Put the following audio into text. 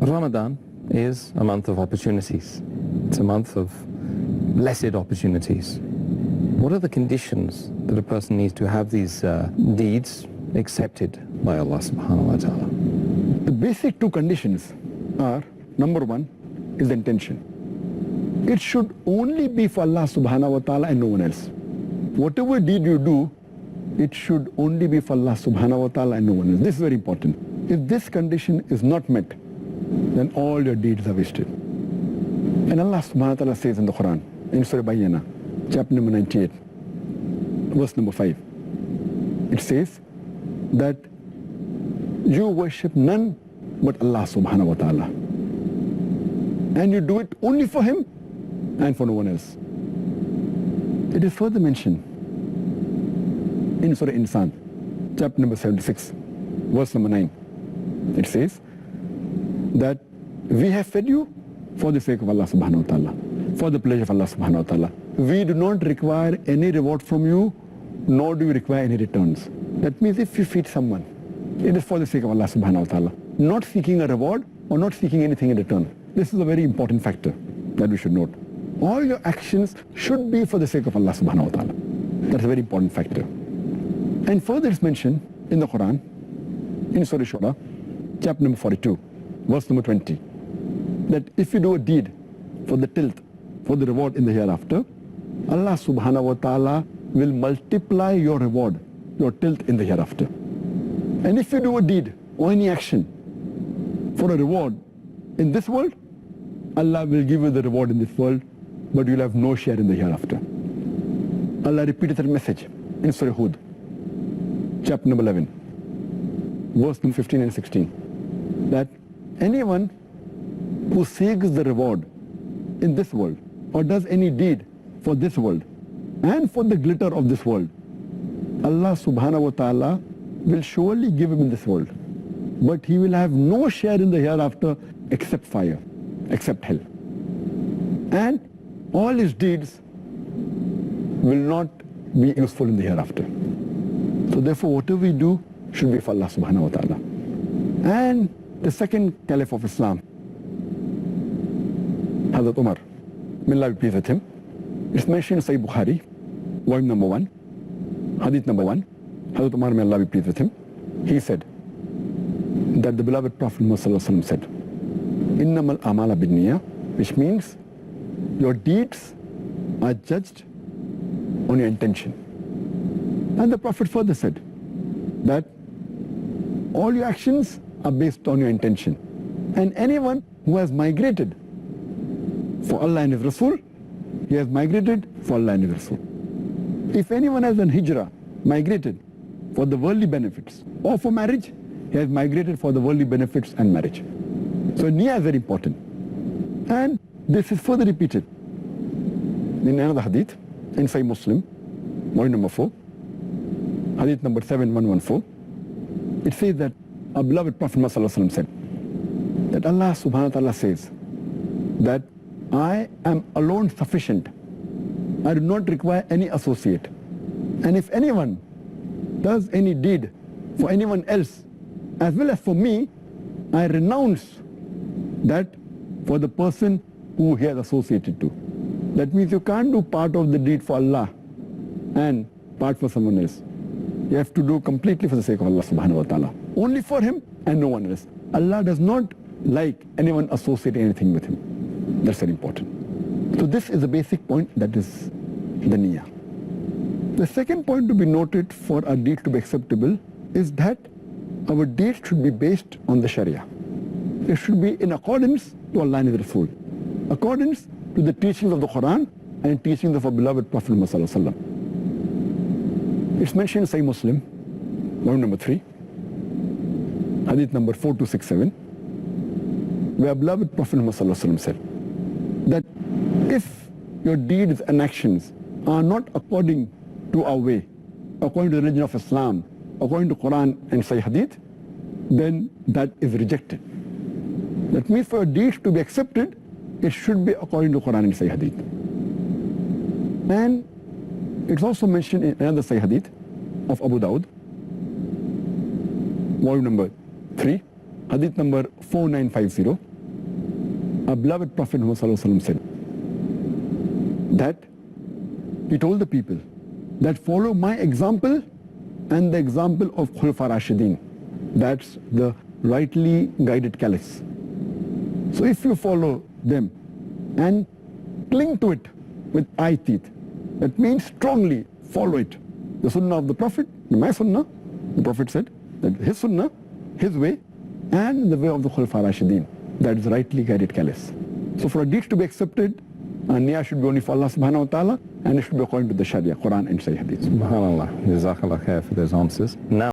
Ramadan is a month of opportunities. It's a month of blessed opportunities. What are the conditions that a person needs to have these deeds accepted by Allah subhanahu wa ta'ala? The basic two conditions are, number one is the intention. It should only be for Allah subhanahu wa ta'ala and no one else. Whatever deed you do, it should only be for Allah subhanahu wa ta'ala and no one else. This is very important. If this condition is not met, then all your deeds are wasted. And Allah subhanahu wa ta'ala says in the Quran, in Surah Bayyana, chapter number 98, verse number 5, it says that you worship none but Allah subhanahu wa ta'ala. And you do it only for Him and for no one else. It is further mentioned in Surah Insan, chapter number 76, verse number 9. It says that we have fed you for the sake of Allah subhanahu wa ta'ala, for the pleasure of Allah subhanahu wa ta'ala. We do not require any reward from you, nor do we require any returns. That means if you feed someone, it is for the sake of Allah subhanahu wa ta'ala, not seeking a reward or not seeking anything in return. This is a very important factor that we should note. All your actions should be for the sake of Allah subhanahu wa ta'ala. That's a very important factor. And further it's mentioned in the Quran, in Surah Shura, chapter number 42, verse number 20, that if you do a deed for the tilth, for the reward in the hereafter, Allah subhanahu wa ta'ala will multiply your reward, your tilth in the hereafter. And if you do a deed or any action for a reward in this world, Allah will give you the reward in this world, but you'll have no share in the hereafter. Allah repeated that message in Surah Hud, chapter number 11, verse number 15 and 16, that anyone who seeks the reward in this world or does any deed for this world and for the glitter of this world, Allah subhanahu wa ta'ala will surely give him in this world, but he will have no share in the hereafter except fire, except hell. And all his deeds will not be useful in the hereafter. So therefore whatever we do should be for Allah subhanahu wa ta'ala. And the second caliph of Islam, Hazrat Umar, may Allah be pleased with him, it's mentioned in Sahih Bukhari, volume number 1, hadith number 1, Hazrat Umar, may Allah be pleased with him, he said that the beloved Prophet Muhammad said, Innamal amala bin-niyya, which means your deeds are judged on your intention. And the Prophet further said that all your actions are based on your intention. And anyone who has migrated for Allah and His Rasul, he has migrated for Allah and His Rasul. If anyone has done hijrah, migrated for the worldly benefits or for marriage, he has migrated for the worldly benefits and marriage. So niyyah is very important. And this is further repeated in another hadith, in Sahih Muslim, volume number 4, hadith number 7114. It says that our beloved Prophet Muhammad said that Allah subhanahu wa ta'ala says that I am alone sufficient. I do not require any associate. And if anyone does any deed for anyone else as well as for me, I renounce that for the person who he has associated to. That means you can't do part of the deed for Allah and part for someone else. You have to do completely for the sake of Allah subhanahu wa ta'ala. Only for Him and no one else. Allah does not like anyone associating anything with Him. That's very important. So this is the basic point, that is the niyyah. The second point to be noted for a deed to be acceptable is that our deed should be based on the Sharia. It should be in accordance to Allah and His Rasul, accordance to the teachings of the Quran and teachings of our beloved Prophet Muhammad. It's mentioned in Sahih Muslim, volume number 3, hadith number 4267, where our beloved Prophet Muhammad said that if your deeds and actions are not according to our way, according to the religion of Islam, according to Quran and Sahih Hadith, then that is rejected. That means for your deeds to be accepted, it should be according to Quran and Sahih Hadith. And it's also mentioned in another Sahih Hadith of Abu Dawud, volume number 3, Hadith number 4950, our beloved Prophet Muhammad said that he told the people that follow my example and the example of Khulafa Rashidin. That's the rightly guided caliphs. So if you follow them and cling to it with eye teeth, that means strongly follow it. The sunnah of the Prophet, my sunnah, the Prophet said that his sunnah, his way, and the way of the Khulafa Rashidin. That is rightly guided caliphs. So for a deed to be accepted, niyyah should be only for Allah subhanahu wa ta'ala, and it should be according to the Sharia, Quran and Sahih Hadith. SubhanAllah. Jazakallah khair for those answers. Now